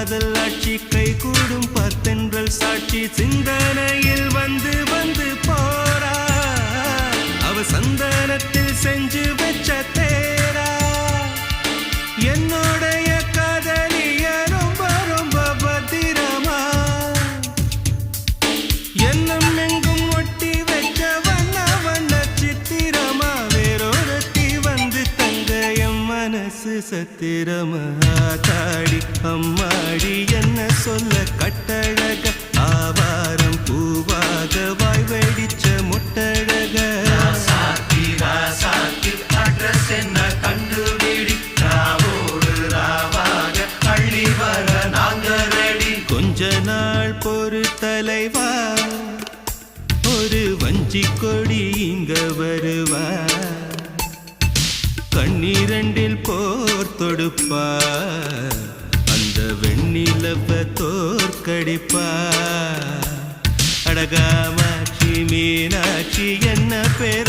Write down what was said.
காதல் ஆட்சி கை கூடும் பத்தென்றல் சாட்சி சிந்தனையில் வந்து வந்து போறா அவ சந்தனத்தில் செஞ்சு வச்ச தேரா என்னோடைய காதலிய ரொம்ப ரொம்ப பத்திரமா என்னும் எங்கும் ஒட்டி வச்ச வண்ண வண்ண சித்திரமா வேறொருத்தி வந்து தங்க என் மனசு சத்திரமா தாடி அம்மாடி என்ன சொல்ல கட்டழக ஆவாரம் பூவாக வாய் வெடிச்ச முட்டழக அட்ரஸ் என்ன கண்டுபிடி ராவோடு ராவாக அள்ளி வர நாங்க ரெடி கொஞ்ச நாள் பொறு தலைவா ஒரு வஞ்சி கொடி இங்க வருவா கண்ணீரண்டில் போர் தொடுப்பா அந்த வெண்ணிலவ தோற்கடிப்பா அடகாமாட்சி மீனாட்சி என்ன பேர்